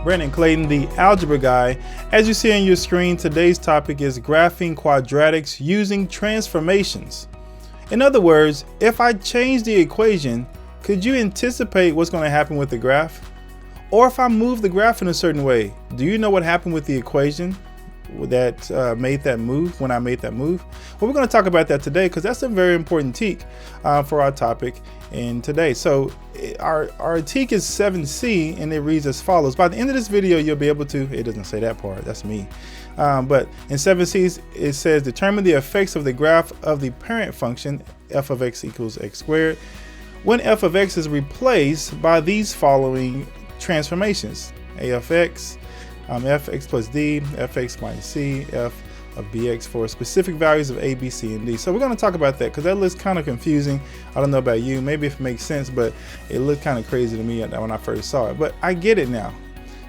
Brandon Clayton, the Algebra Guy. As you see on your screen, today's topic is graphing quadratics using transformations. In other words, if I change the equation, could you anticipate what's going to happen with the graph? Or if I move the graph in a certain way, do you know what happened with the equation that made that move when I made that move? Well, we're going to talk about that today because that's a very important TEK for our topic in today. So our TEK is 7C and it reads as follows. By the end of this video, you'll be able to, it doesn't say that part, that's me. But in 7C, it says determine the effects of the graph of the parent function f of x equals x squared when f of x is replaced by these following transformations: a of x, fx plus d, fx minus c, f of bx for specific values of a, b, c, and d. So we're going to talk about that because that looks kind of confusing. I don't know about you, maybe if it makes sense, but it looked kind of crazy to me when I first saw it, but I get it now.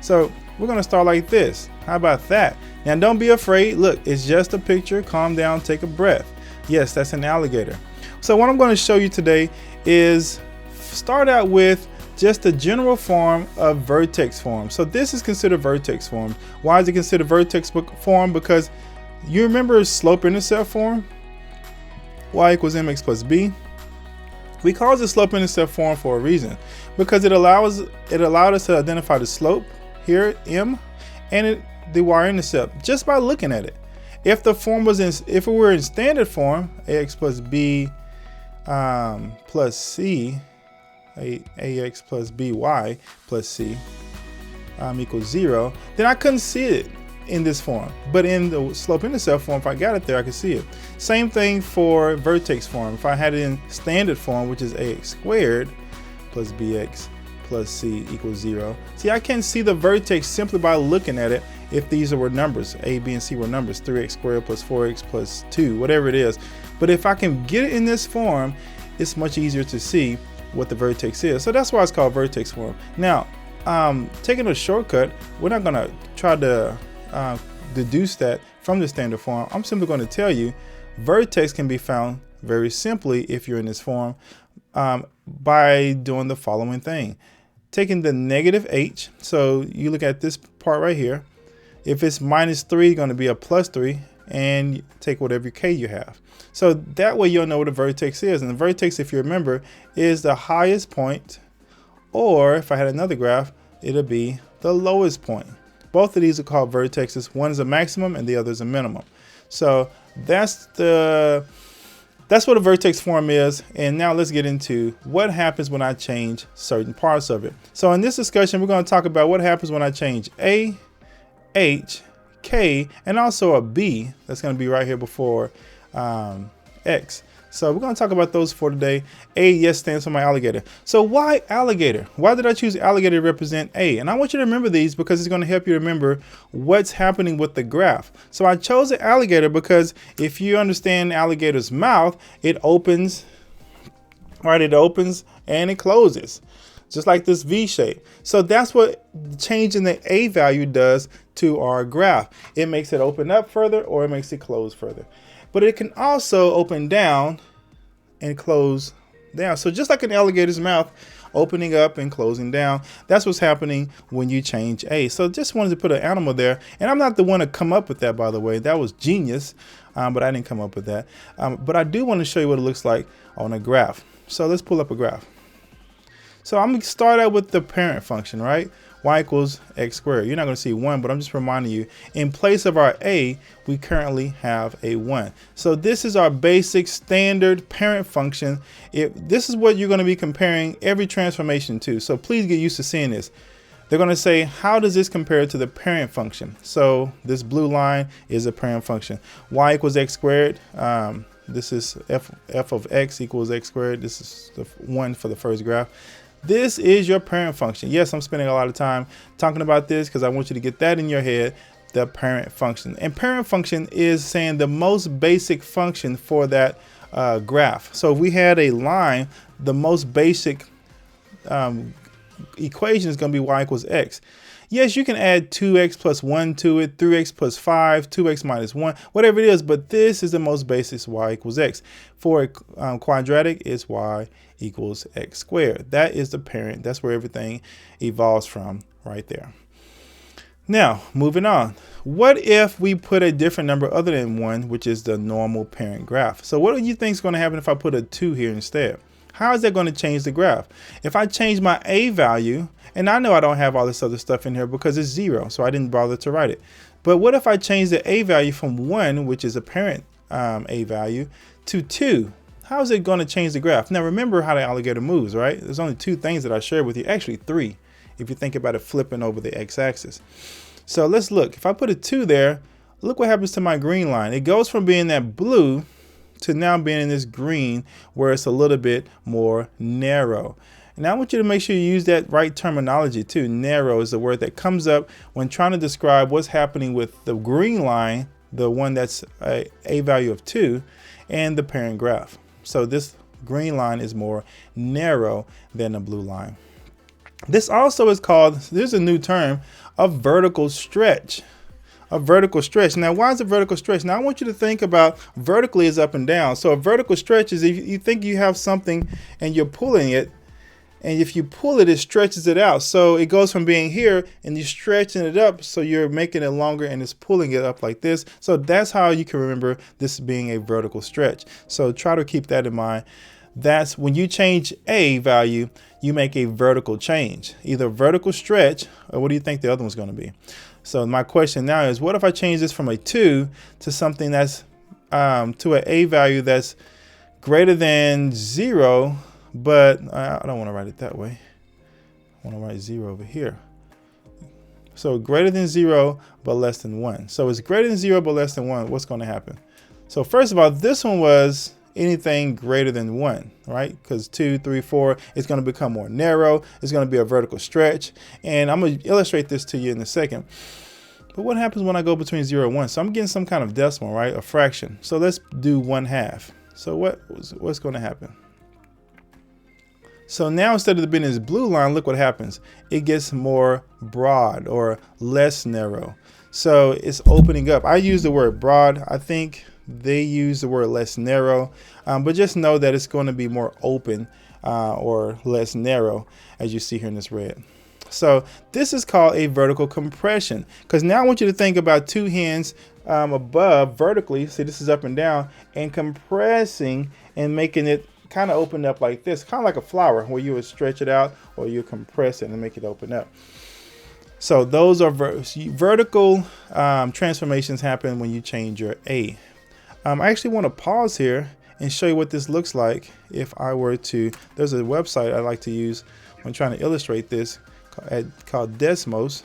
So we're going to start like this. How about that? Now don't be afraid. Look, it's just a picture. Calm down, take a breath. Yes, that's an alligator. So what I'm going to show you today is start out with just the general form of vertex form. So this is considered vertex form. Why is it considered vertex form? Because you remember slope-intercept form? Y equals mx plus b. We call it slope-intercept form for a reason, because it allowed us to identify the slope here, m, and the y-intercept just by looking at it. If the form was if it were in standard form, ax plus b plus c, ax plus by plus c equals 0, then I couldn't see it in this form. But in the slope-intercept form, if I got it there, I could see it. Same thing for vertex form. If I had it in standard form, which is ax squared plus bx plus c equals 0. See, I can see the vertex simply by looking at it if these were numbers. A, b, and c were numbers, 3x squared plus 4x plus 2, whatever it is. But if I can get it in this form, it's much easier to see what the vertex is. So that's why it's called vertex form. Now, taking a shortcut, we're not going to try to deduce that from the standard form. I'm simply going to tell you vertex can be found very simply if you're in this form by doing the following thing. Taking the negative h, so you look at this part right here. If it's minus 3, it's going to be a plus 3, and take whatever k you have. So that way you'll know what a vertex is. And the vertex, if you remember, is the highest point, or if I had another graph, it'll be the lowest point. Both of these are called vertexes. One is a maximum and the other is a minimum. So that's what a vertex form is. And now let's get into what happens when I change certain parts of it. So in this discussion, we're going to talk about what happens when I change a, h, k, and also a b. That's going to be right here before x. So we're going to talk about those for today. A, yes, stands for my alligator. So why alligator? Why did I choose alligator to represent A? And I want you to remember these because it's going to help you remember what's happening with the graph. So I chose the alligator because if you understand alligator's mouth, it opens, right? It opens and it closes, just like this V shape. So that's what changing the A value does to our graph. It makes it open up further or it makes it close further. But it can also open down and close down. So just like an alligator's mouth, opening up and closing down, that's what's happening when you change A. So just wanted to put an animal there. And I'm not the one to come up with that, by the way. That was genius, but I didn't come up with that. But I do want to show you what it looks like on a graph. So let's pull up a graph. So I'm going to start out with the parent function, right? Y equals x squared. You're not going to see 1, but I'm just reminding you, in place of our a, we currently have a 1. So this is our basic standard parent function. This is what you're going to be comparing every transformation to. So please get used to seeing this. They're going to say, how does this compare to the parent function? So this blue line is a parent function. Y equals x squared. This is f of x equals x squared. This is the 1 for the first graph. This is your parent function. Yes, I'm spending a lot of time talking about this because I want you to get that in your head, the parent function. And parent function is saying the most basic function for that graph. So if we had a line, the most basic equation is going to be y equals x. Yes, you can add 2x plus 1 to it, 3x plus 5, 2x minus 1, whatever it is, but this is the most basic, y equals x. For a quadratic, it's y equals x squared. That is the parent. That's where everything evolves from right there. Now, moving on. What if we put a different number other than 1, which is the normal parent graph? So what do you think is going to happen if I put a 2 here instead? How is that going to change the graph? If I change my a value, and I know I don't have all this other stuff in here because it's 0, so I didn't bother to write it. But what if I change the a value from 1, which is a parent a value, to 2? How is it going to change the graph? Now remember how the alligator moves, right? There's only 2 things that I shared with you, actually 3, if you think about it flipping over the x-axis. So let's look. If I put a 2 there, look what happens to my green line. It goes from being that blue to now being in this green where it's a little bit more narrow. And I want you to make sure you use that right terminology too. Narrow is the word that comes up when trying to describe what's happening with the green line, the one that's a value of 2, and the parent graph. So this green line is more narrow than the blue line. This also is called, there's a new term, a vertical stretch. A vertical stretch. Now, why is a vertical stretch? Now, I want you to think about vertically is up and down. So a vertical stretch is if you think you have something and you're pulling it, and if you pull it, it stretches it out. So it goes from being here and you're stretching it up, so you're making it longer and it's pulling it up like this. So that's how you can remember this being a vertical stretch. So try to keep that in mind. That's when you change a value, you make a vertical change, either vertical stretch, or what do you think the other one's going to be? So my question now is, what if I change this from a 2 to something that's to an a value that's greater than 0, but I don't want to write it that way. I want to write 0 over here. So greater than 0, but less than 1. So it's greater than 0, but less than 1. What's going to happen? So first of all, this one was anything greater than 1, right? Because 2, 3, 4, it's going to become more narrow. It's going to be a vertical stretch. And I'm going to illustrate this to you in a second. But what happens when I go between 0 and 1? So I'm getting some kind of decimal, right? A fraction. So let's do 1/2. So what's going to happen? So now instead of being this blue line, look what happens. It gets more broad or less narrow. So it's opening up. I use the word broad. I think they use the word less narrow, but just know that it's going to be more open or less narrow, as you see here in this red. So this is called a vertical compression, because now I want you to think about 2 hands above vertically. See, this is up and down, and compressing and making it kind of open up like this, kind of like a flower where you would stretch it out or you compress it and make it open up. So those are vertical transformations happen when you change your a. I actually want to pause here and show you what this looks like if I were to, there's a website I like to use when trying to illustrate this called Desmos.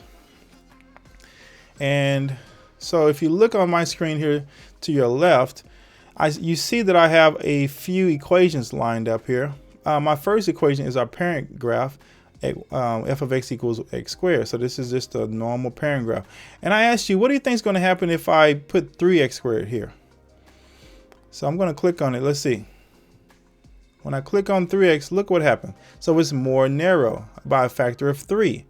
And so if you look on my screen here to your left, you see that I have a few equations lined up here. My first equation is our parent graph, f of x equals x squared. So this is just a normal parent graph. And I asked you, what do you think is going to happen if I put 3x squared here? So I'm going to click on it. Let's see. When I click on 3x, look what happened. So it's more narrow by a factor of 3.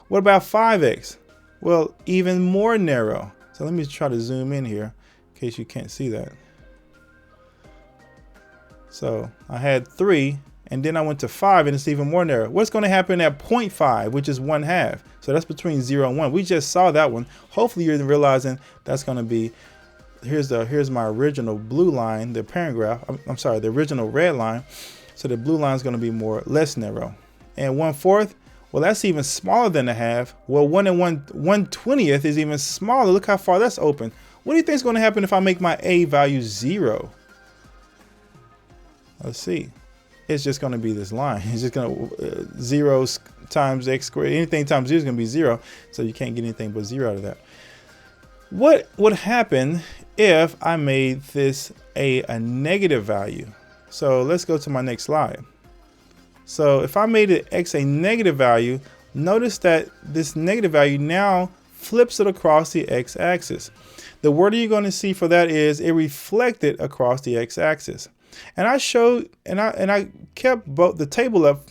What about 5x? Well, even more narrow. So let me try to zoom in here in case you can't see that. So I had 3, and then I went to 5, and it's even more narrow. What's going to happen at 0.5, which is 1/2? So that's between 0 and 1. We just saw that one. Hopefully you're realizing that's going to be, here's my original blue line, the parent graph. I'm sorry, the original red line. So the blue line is going to be less narrow. And 1/4, well, that's even smaller than 1/2. Well, 1 and 1/20th is even smaller. Look how far that's open. What do you think is going to happen if I make my a value 0? Let's see. It's just going to be this line. It's just going to 0 times x squared. Anything times 0 is going to be 0. So you can't get anything but 0 out of that. What would happen if I made this a negative value? So let's go to my next slide. So if I made it x a negative value, notice that this negative value now flips it across the x-axis. The word you're going to see for that is it reflected across the x-axis. And I showed, and I kept both the table up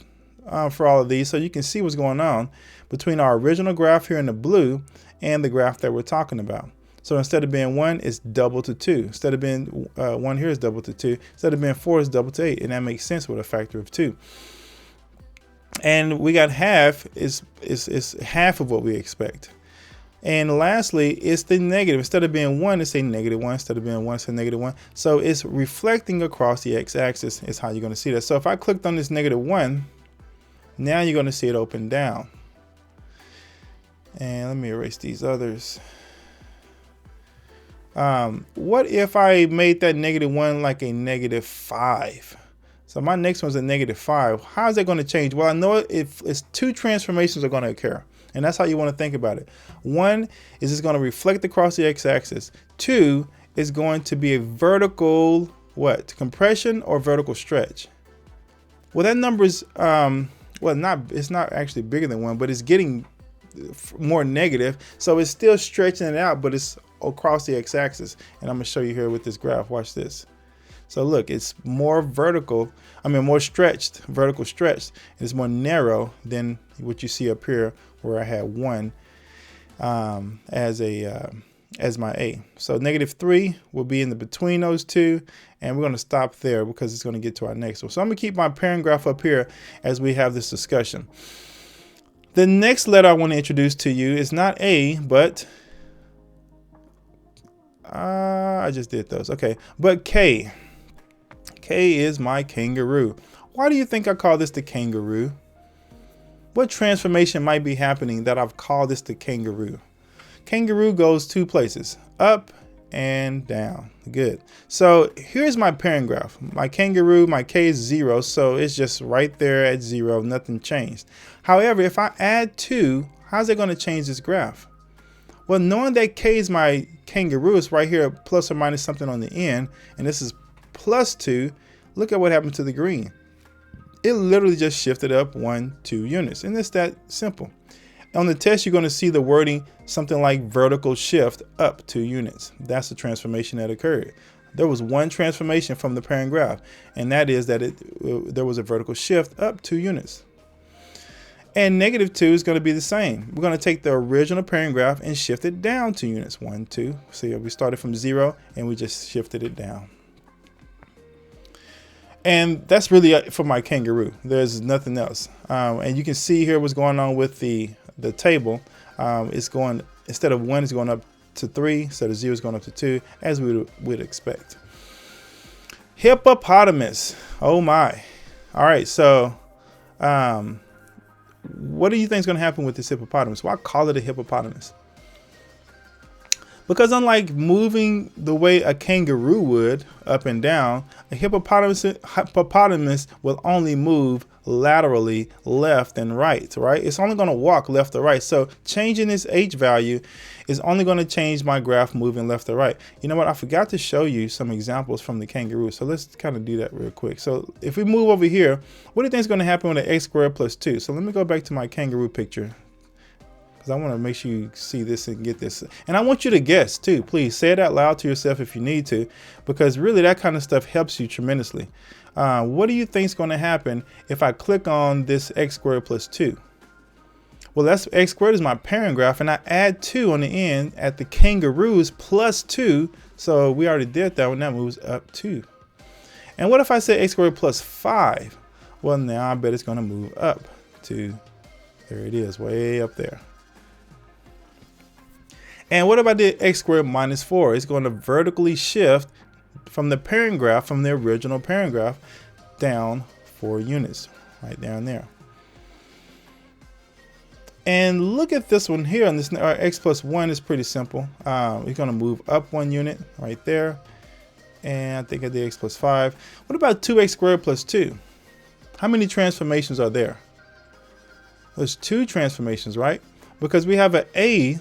for all of these so you can see what's going on between our original graph here in the blue and the graph that we're talking about. So instead of being 1, it's double to 2. Instead of being 1 here is double to 2. Instead of being 4, it's double to 8. And that makes sense with a factor of 2. And we got half is half of what we expect. And lastly, it's the negative. Instead of being 1, it's a -1. Instead of being 1, it's a -1. So it's reflecting across the x-axis is how you're going to see that. So if I clicked on this -1, now you're going to see it open down. And let me erase these others. What if I made that -1 like a -5? So my next one's a -5. How is that going to change? Well, I know if it's 2 transformations are going to occur. And that's how you want to think about it. 1 is it's going to reflect across the x-axis. 2 is going to be a vertical, what? Compression or vertical stretch? Well, that number is, it's not actually bigger than 1, but it's getting more negative. So it's still stretching it out, but it's across the x-axis. And I'm going to show you here with this graph. Watch this. So look, it's more more stretched, vertical stretched. It's more narrow than what you see up here where I had 1 as my A. So -3 will be in the between those two, and we're going to stop there because it's going to get to our next one. So I'm going to keep my parent graph up here as we have this discussion. The next letter I want to introduce to you is not A, but I just did those. Okay, but K. K is my kangaroo. Why do you think I call this the kangaroo? What transformation might be happening that I've called this the kangaroo? Kangaroo goes 2 places, up and down. Good. So here's my parent graph. My kangaroo, my K is 0, so it's just right there at 0, nothing changed. However, if I add 2, how's it going to change this graph? Well, knowing that K is my kangaroo, is right here, plus or minus something on the end, and this is +2, look at what happened to the green. It literally just shifted up 1, 2 units, and it's that simple. On the test, you're going to see the wording something like vertical shift up 2 units. That's the transformation that occurred. There was one transformation from the parent graph, and that is that there was a vertical shift up 2 units. And -2 is going to be the same. We're going to take the original parent graph and shift it down 2 units. 1, 2. See, we started from 0 and we just shifted it down. And that's really it for my kangaroo. There's nothing else. And you can see here what's going on with the table. It's going, instead of 1, it's going up to 3. Instead of 0, it's going up to 2, as we would expect. Hippopotamus. Oh my. All right, so what do you think is going to happen with this hippopotamus? Well, I call it a hippopotamus. Because unlike moving the way a kangaroo would, up and down, a hippopotamus will only move laterally, left and right, It's only going to walk left or right. So changing this H value is only going to change my graph moving left or right. You know what? I forgot to show you some examples from the kangaroo. So let's kind of do that real quick. So if we move over here, what do you think is going to happen with an x squared plus 2? So let me go back to my kangaroo picture, because I want to make sure you see this and get this. And I want you to guess too. Please say it out loud to yourself if you need to, because really that kind of stuff helps you tremendously. What do you think is going to happen if I click on this x squared plus 2? Well, that's x squared is my parent graph, and I add 2 on the end at the kangaroos plus 2. So we already did that one. That moves up 2. And what if I say x squared plus 5? Well, now I bet it's going to move up to, there it is, way up there. And what if I did x squared minus 4? It's going to vertically shift from the parent graph, from the original parent graph, down 4 units, right down there. And look at this one here. On this, x plus 1 is pretty simple. We're going to move up 1 unit right there. And I think I did x plus 5. What about 2x squared plus 2? How many transformations are there? There's 2 transformations, right? Because we have an a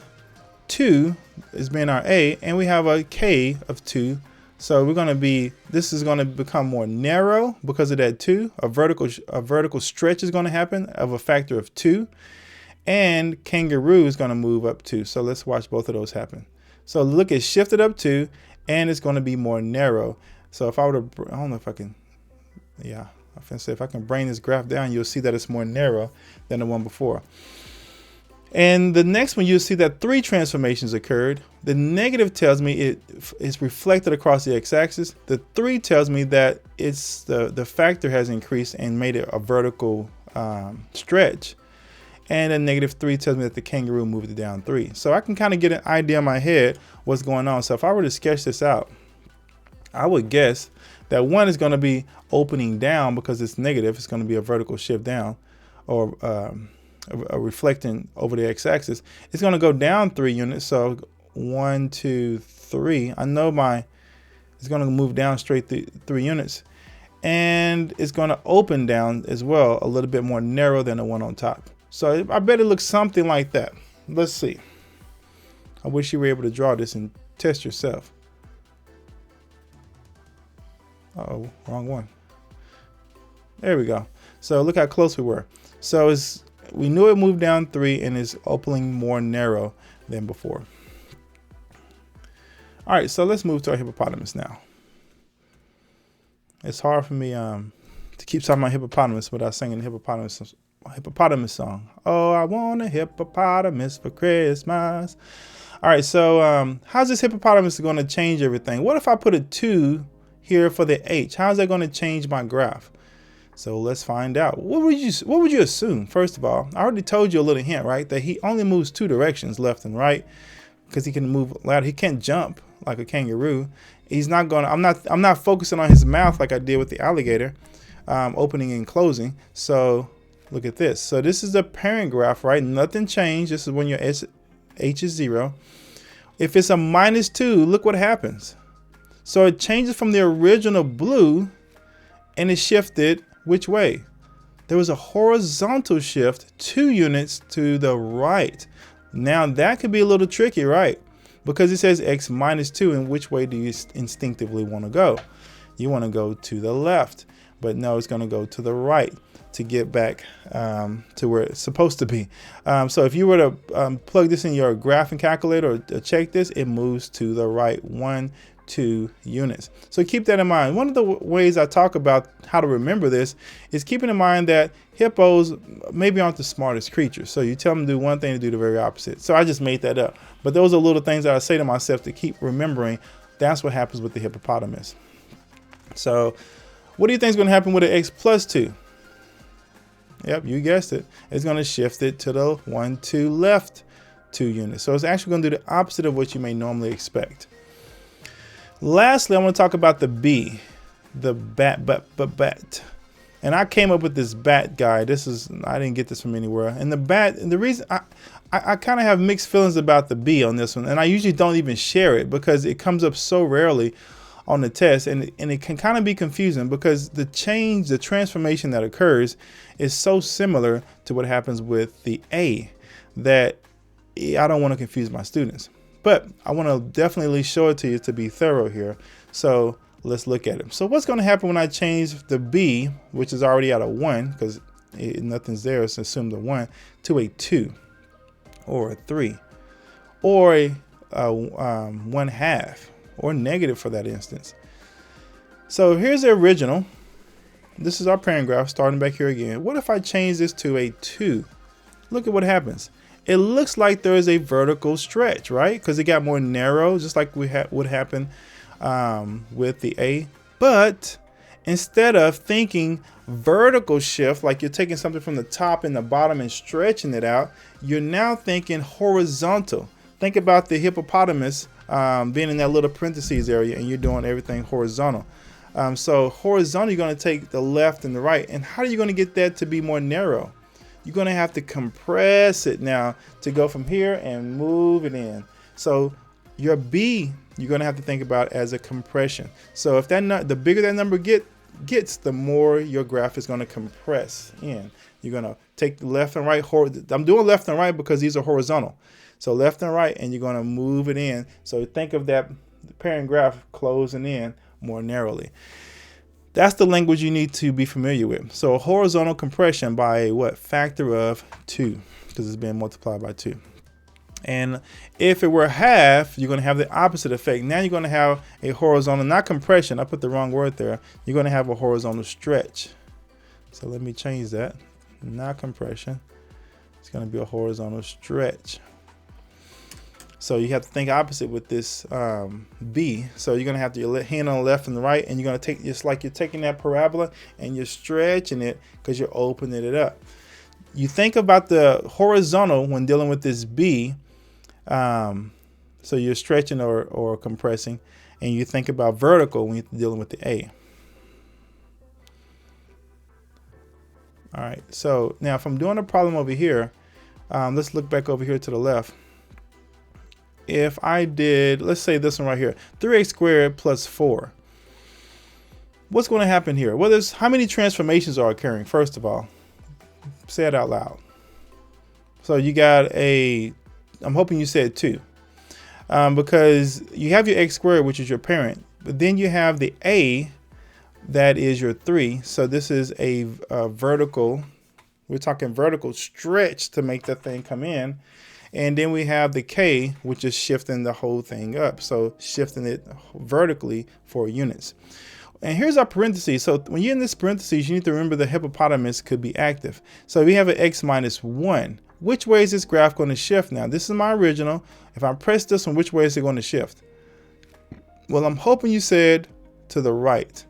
2 is being our A, and we have a K of 2. So we're going to be, this is going to become more narrow because of that 2. A vertical stretch is going to happen of a factor of 2. And kangaroo is going to move up 2. So let's watch both of those happen. So look, it's shifted up 2, and it's going to be more narrow. So if I were to, I don't know if I can, yeah, I was going to say, if I can bring this graph down, you'll see that it's more narrow than the one before. And the next one, you'll see that 3 transformations occurred. The negative tells me it is reflected across the x-axis. The 3 tells me that it's the factor has increased and made it a vertical stretch. And a -3 tells me that the kangaroo moved it down 3. So I can kind of get an idea in my head what's going on. So if I were to sketch this out, I would guess that 1 is going to be opening down because it's negative. It's going to be a vertical shift down, or a reflecting over the x-axis. It's going to go down 3 units. So 1, 2, 3. I know it's going to move down straight 3 units. And it's going to open down as well, a little bit more narrow than the one on top. So I bet it looks something like that. Let's see. I wish you were able to draw this and test yourself. Uh-oh, wrong one. There we go. So look how close we were. So we knew it moved down 3 and is opening more narrow than before. All right, so let's move to our hippopotamus now. It's hard for me to keep talking about hippopotamus without singing the hippopotamus song. Oh, I want a hippopotamus for Christmas. All right, so how's this hippopotamus going to change everything? What if I put a 2 here for the H? How's that going to change my graph? So let's find out. What would you assume? First of all, I already told you a little hint, right? That he only moves 2 directions, left and right, because he can move lateral. He can't jump like a kangaroo. He's not going to, I'm not focusing on his mouth like I did with the alligator, opening and closing. So look at this. So this is the parent graph, right? Nothing changed. This is when your H is 0. If it's a -2, look what happens. So it changes from the original blue and it shifted which way? There was a horizontal shift 2 units to the right. Now that could be a little tricky, right? Because it says X -2, and which way do you instinctively want to go? You want to go to the left, but no, it's going to go to the right to get back to where it's supposed to be. So if you were to plug this in your graphing calculator or check this, it moves to the right 1, 2 units. So keep that in mind. One of the ways I talk about how to remember this is keeping in mind that hippos maybe aren't the smartest creatures. So you tell them to do one thing, to do the very opposite. So I just made that up. But those are little things that I say to myself to keep remembering. That's what happens with the hippopotamus. So what do you think is going to happen with an X plus 2? Yep, you guessed it. It's going to shift it to the 1, 2 left 2 units. So it's actually going to do the opposite of what you may normally expect. Lastly, I want to talk about the B, the bat. And I came up with this bat guy. I didn't get this from anywhere. And the bat, and the reason I kind of have mixed feelings about the B on this one. And I usually don't even share it because it comes up so rarely on the test. And it can kind of be confusing because the transformation that occurs is so similar to what happens with the A that I don't want to confuse my students. But I want to definitely show it to you to be thorough here. So let's look at it. So what's going to happen when I change the B, which is already at a 1, because nothing's there, so assume the 1, to a 2 or a 3 or a 1/2 or negative for that instance. So here's the original. This is our parent graph starting back here again. What if I change this to a 2? Look at what happens. It looks like there is a vertical stretch, right? Because it got more narrow, just like would happen with the A. But instead of thinking vertical shift, like you're taking something from the top and the bottom and stretching it out, you're now thinking horizontal. Think about the hippopotamus being in that little parentheses area, and you're doing everything horizontal. So horizontal, you're going to take the left and the right. And how are you going to get that to be more narrow? You're going to have to compress it now to go from here and move it in. So your B, you're going to have to think about as a compression. So if the bigger that number gets, the more your graph is going to compress in. You're going to take the left and right. I'm doing left and right because these are horizontal. So left and right, and you're going to move it in. So think of that parent graph closing in more narrowly. That's the language you need to be familiar with. So a horizontal compression by a factor of 2, because it's being multiplied by 2. And if it were half, you're going to have the opposite effect. Now you're going to have a horizontal, not compression. I put the wrong word there. You're going to have a horizontal stretch. So let me change that. Not compression. It's going to be a horizontal stretch. So you have to think opposite with this B. So you're going to have your hand on the left and the right, and you're going to take, just like you're taking that parabola and you're stretching it because you're opening it up. you think about the horizontal when dealing with this B. So you're stretching or compressing, and you think about vertical when you're dealing with the A. All right, so now if I'm doing a problem over here, let's look back over here to the left. If I did, let's say this one right here, 3x squared plus 4. What's going to happen here? Well, there's how many transformations are occurring, first of all? Say it out loud. So you got I'm hoping you said 2. Because you have your x squared, which is your parent, but then you have the A, that is your 3. So this is a vertical, we're talking vertical stretch to make the thing come in. And then we have the K, which is shifting the whole thing up. So shifting it vertically 4 units. And here's our parentheses. So when you're in this parentheses, you need to remember the hippopotamus could be active. So we have an x minus 1. Which way is this graph going to shift now? This is my original. If I press this one, which way is it going to shift? Well, I'm hoping you said to the right,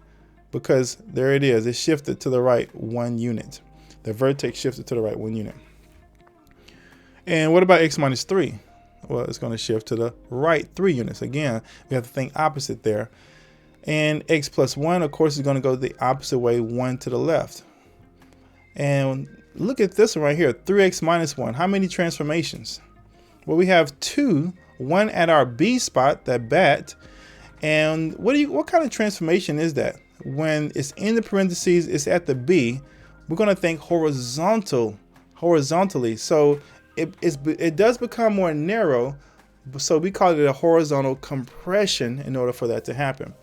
because there it is. It shifted to the right 1 unit. The vertex shifted to the right 1 unit. And what about x minus 3? Well, it's going to shift to the right 3 units. Again, we have to think opposite there. And x plus 1, of course, is going to go the opposite way, 1 to the left. And look at this one right here, 3x minus 1. How many transformations? Well, we have 2, 1 at our B spot, that bat. And what kind of transformation is that? When it's in the parentheses, it's at the B, we're going to think horizontally. So it does become more narrow. So we call it a horizontal compression in order for that to happen.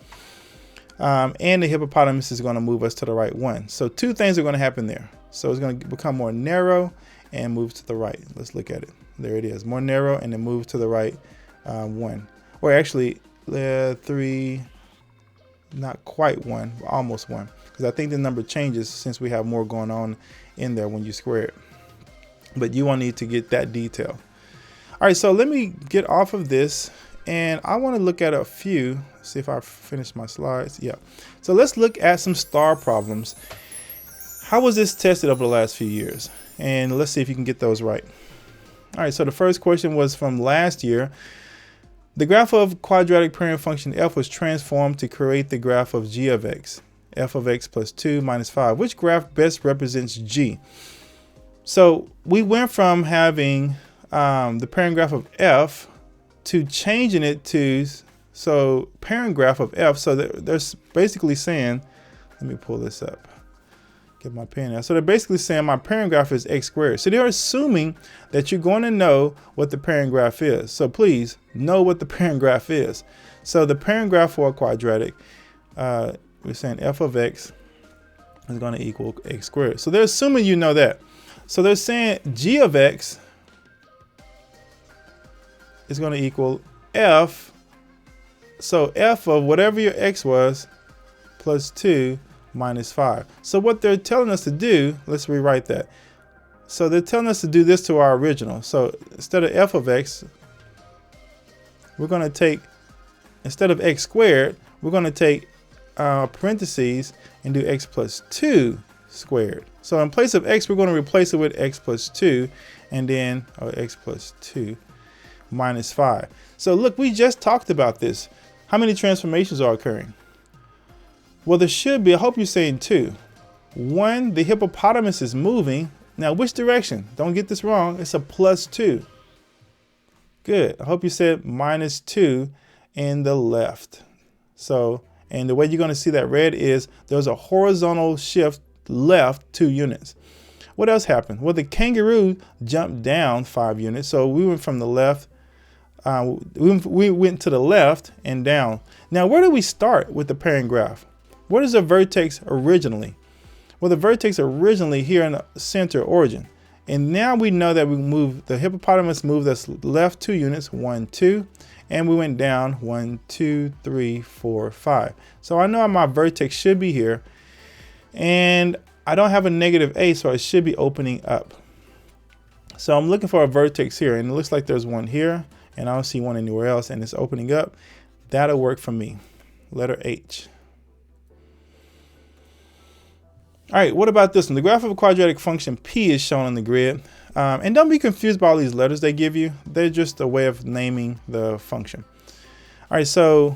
And the hippopotamus is going to move us to the right 1. So 2 things are going to happen there. So it's going to become more narrow and move to the right. Let's look at it. There it is, more narrow, and then move to the right 1. Or actually 3, not quite 1, almost 1. Because I think the number changes since we have more going on in there when you square it. But you won't need to get that detail. All right, so let me get off of this. And I want to look at a few, see if I finished my slides. Yeah. So let's look at some star problems. How was this tested over the last few years? And let's see if you can get those right. All right, so the first question was from last year. The graph of quadratic parent function f was transformed to create the graph of g of x, f of x plus 2 minus 5. Which graph best represents g? So we went from having the parent graph of f to changing it to, so parent graph of f. So they're basically saying, let me pull this up, get my pen out. So they're basically saying my parent graph is x squared. So they're assuming that you're going to know what the parent graph is. So please know what the parent graph is. So the parent graph for a quadratic, we're saying f of x is going to equal x squared. So they're assuming you know that. So they're saying g of x is going to equal f. So f of whatever your x was plus 2 minus 5. So what they're telling us to do, let's rewrite that. So they're telling us to do this to our original. So instead of f of x, we're going to take, instead of x squared, we're going to take parentheses and do x plus 2 squared. So in place of x, we're going to replace it with x plus 2 and then x plus 2 minus 5. So look, we just talked about this. How many transformations are occurring? Well, there should be, I hope you're saying 2. 1, the hippopotamus is moving. Now, which direction? Don't get this wrong. It's a plus 2. Good. I hope you said minus 2 in the left. So, and the way you're going to see that red is there's a horizontal shift left 2 units. What else happened? Well, the kangaroo jumped down 5 units. So we went from the left, we went to the left and down. Now, where do we start with the parent graph? What is the vertex originally? Well, the vertex originally here in the center origin. And now we know that we moved, the hippopotamus moved us left 2 units, 1, 2, and we went down 1, 2, 3, 4, 5. So I know my vertex should be here. And I don't have a negative a, so it should be opening up. So I'm looking for a vertex here, and it looks like there's one here, and I don't see one anywhere else, and it's opening up. That'll work for me. Letter H. All right, what about this one? The graph of a quadratic function p is shown on the grid. And don't be confused by all these letters they give you. They're just a way of naming the function. All right, so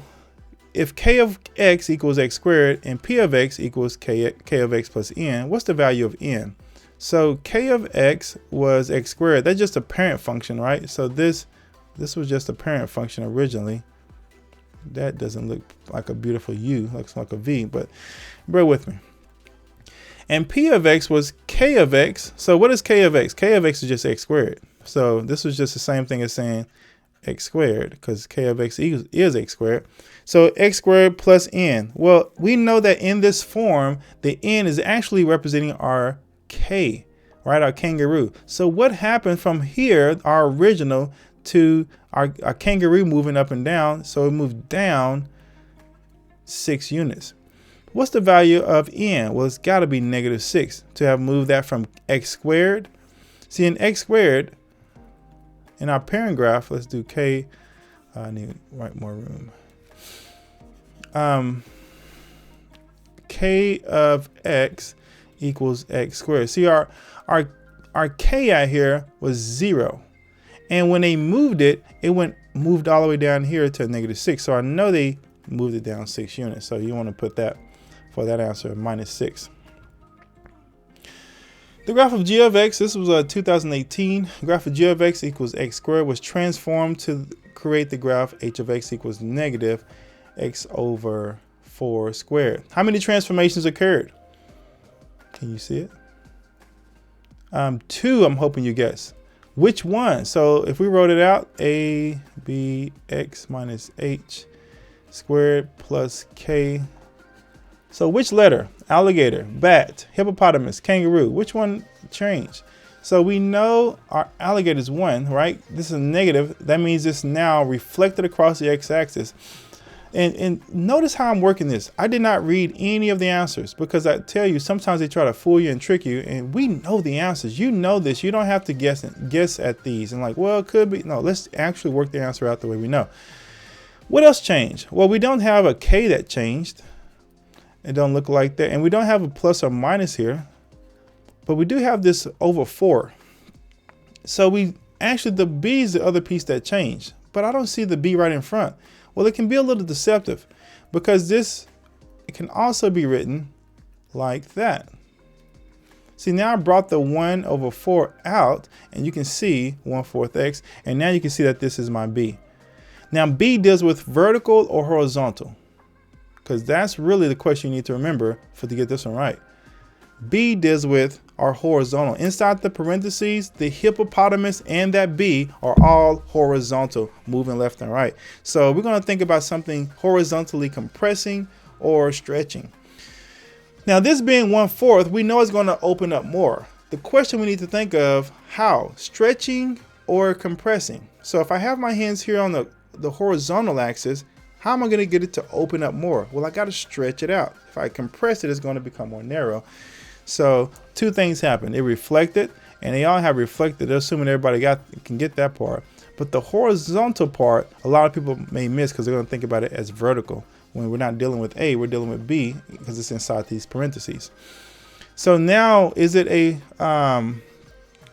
if k of x equals x squared and p of x equals k of x plus n, what's the value of n? So k of x was x squared. That's just a parent function, right? So this was just a parent function originally. That doesn't look like a beautiful U, looks like a V, but bear with me. And p of x was k of x. So what is k of x? K of x is just x squared. So this was just the same thing as saying x squared, because k of x is x squared. So x squared plus n. Well, we know that in this form, the n is actually representing our k, right? Our kangaroo. So what happened from here, our original, to our kangaroo moving up and down? So it moved down 6 units. What's the value of n? Well, it's got to be -6 to have moved that from x squared. See, in x squared, in our parent graph, let's do k. I need to write more room. K of x equals x squared. See, our k out here was 0. And when they moved it, moved all the way down here to -6. So I know they moved it down 6 units. So you want to put that for that answer, -6. The graph of g of x, this was 2018. The graph of g of x equals x squared was transformed to create the graph h of x equals negative x over 4 squared. How many transformations occurred? Can you see it? 2, I'm hoping you guess. Which one? So if we wrote it out, a b x minus h squared plus k. So which letter? Alligator, bat, hippopotamus, kangaroo. Which one changed? So we know our alligator is 1, right? This is negative. That means it's now reflected across the x-axis. And notice how I'm working this. I did not read any of the answers, because I tell you, sometimes they try to fool you and trick you, and we know the answers. You know this. You don't have to guess at these and like, well, it could be. No, let's actually work the answer out the way we know. What else changed? Well, we don't have a k that changed. It don't look like that. And we don't have a plus or minus here, but we do have this over 4. So the b is the other piece that changed, but I don't see the b right in front. Well, it can be a little deceptive, because it can also be written like that. See, now I brought the 1 over 4 out, and you can see 1/4 x, and now you can see that this is my b. Now b deals with vertical or horizontal, because that's really the question you need to remember to get this one right. B deals with our horizontal. Inside the parentheses, the hippopotamus and that B are all horizontal, moving left and right. So we're going to think about something horizontally compressing or stretching. Now, this being 1/4, we know it's going to open up more. The question we need to think of, how? Stretching or compressing? So if I have my hands here on the horizontal axis, how am I going to get it to open up more? Well, I got to stretch it out. If I compress it, it's going to become more narrow. So 2 things happen. It reflected, and they all have reflected, assuming everybody can get that part. But the horizontal part, a lot of people may miss, because they're going to think about it as vertical. When we're not dealing with A, we're dealing with B, because it's inside these parentheses. So now, is it a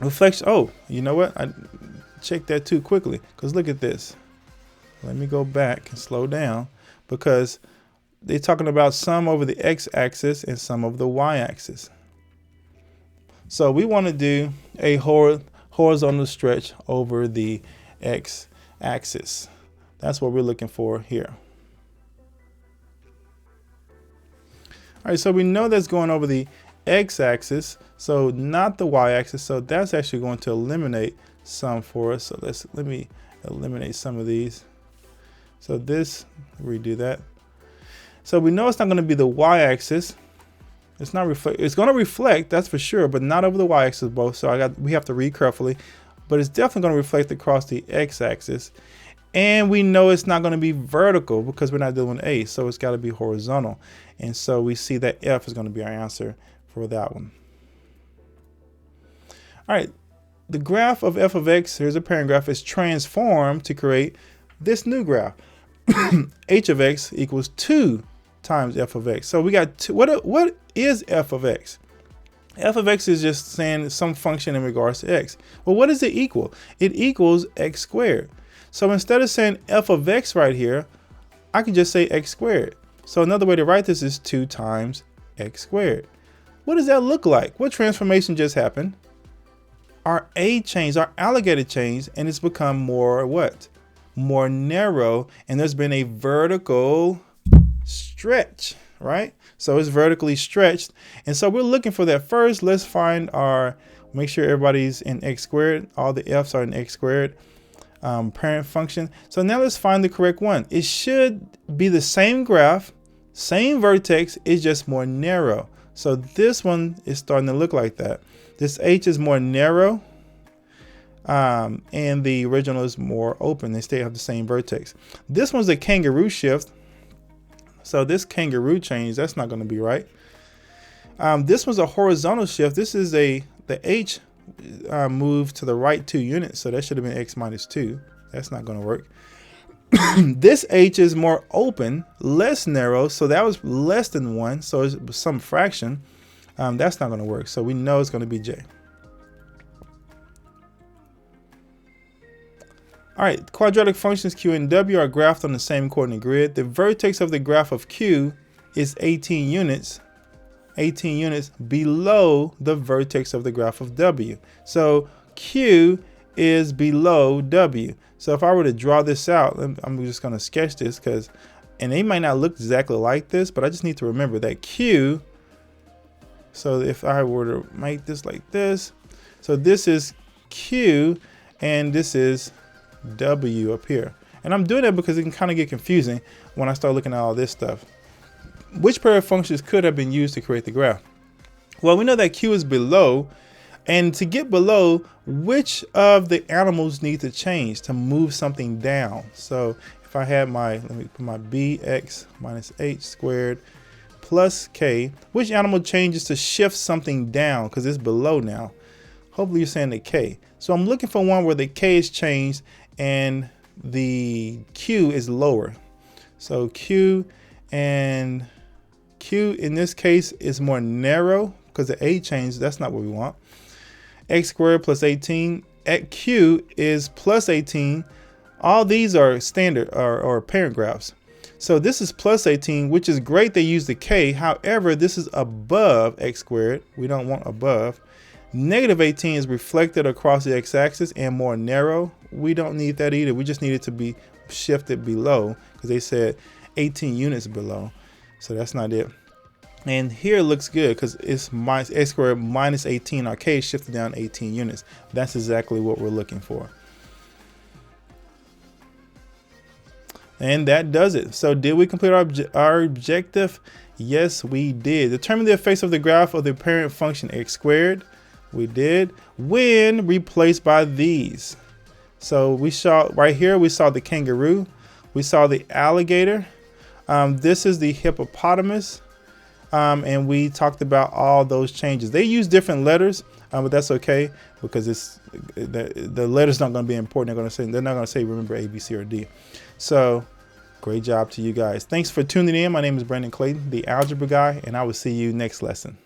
reflection? Oh, you know what? I checked that too quickly, because look at this. Let me go back and slow down, because they're talking about some over the x-axis and some over the y-axis. So we want to do a horizontal stretch over the x-axis. That's what we're looking for here. All right, so we know that's going over the x-axis, so not the y-axis. So that's actually going to eliminate some for us. So let me eliminate some of these. So this, redo that. So we know it's not going to be the y-axis. It's not reflect. It's going to reflect, that's for sure, but not over the y-axis both. So we have to read carefully, but it's definitely going to reflect across the x-axis. And we know it's not going to be vertical, because we're not dealing with A, so it's got to be horizontal. And so we see that F is going to be our answer for that one. All right, the graph of f of x, here's a parent graph, is transformed to create this new graph. H of x equals 2 times f of x. So we got 2. What is f of x? F of x is just saying some function in regards to x. Well, what does it equal? It equals x squared. So instead of saying f of x right here, I can just say x squared. So another way to write this is 2 times x squared. What does that look like? What transformation just happened? Our A changed, our alligator changed, and it's become more what? More narrow, and there's been a vertical stretch, right? So it's vertically stretched. And so we're looking for that first. Let's find our, make sure everybody's in x squared. All the f's are in x squared. Parent function. So now let's find the correct one. It should be the same graph, same vertex, it's just more narrow. So this one is starting to look like that. This H is more narrow, and the original is more open. They still have the same vertex. This one's a kangaroo shift. So this kangaroo change, that's not going to be right. This one's a horizontal shift. This is the H moved to the right 2 units. So that should have been x minus 2. That's not going to work. This H is more open, less narrow. So that was less than 1. So it's some fraction. That's not going to work. So we know it's going to be J. All right, quadratic functions Q and W are graphed on the same coordinate grid. The vertex of the graph of Q is 18 units below the vertex of the graph of W. So Q is below W. So if I were to draw this out, I'm just going to sketch this and they might not look exactly like this, but I just need to remember that Q. So if I were to make this like this, so this is Q and this is W up here. And I'm doing that because it can kind of get confusing when I start looking at all this stuff. Which pair of functions could have been used to create the graph? Well, we know that Q is below, and to get below, which of the animals need to change to move something down? So if I had let me put my bx minus h squared plus k, which animal changes to shift something down because it's below now? Hopefully you're saying the k. So I'm looking for one where the k is changed and the q is lower. So q in this case is more narrow because the a changed. That's not what we want. X squared plus 18 at q is plus 18. All these are standard or parent graphs. So this is plus 18, which is great. They use the k. However, this is above x squared. We don't want above. Negative 18 is reflected across the x-axis and more narrow. We don't need that either. We just need it to be shifted below because they said 18 units below. So that's not it. And here it looks good because it's minus x squared minus 18. Our k is shifted down 18 units. That's exactly what we're looking for. And that does it. So did we complete our objective? Yes, we did. Determine the effects of the graph of the parent function x squared. We did. When replaced by these. So we saw right here, we saw the kangaroo. We saw the alligator. This is the hippopotamus. And we talked about all those changes. They use different letters, but that's okay because the letters not going to be important. They're not going to say remember A, B, C, or D. So great job to you guys. Thanks for tuning in. My name is Brandon Clayton, the Algebra Guy, and I will see you next lesson.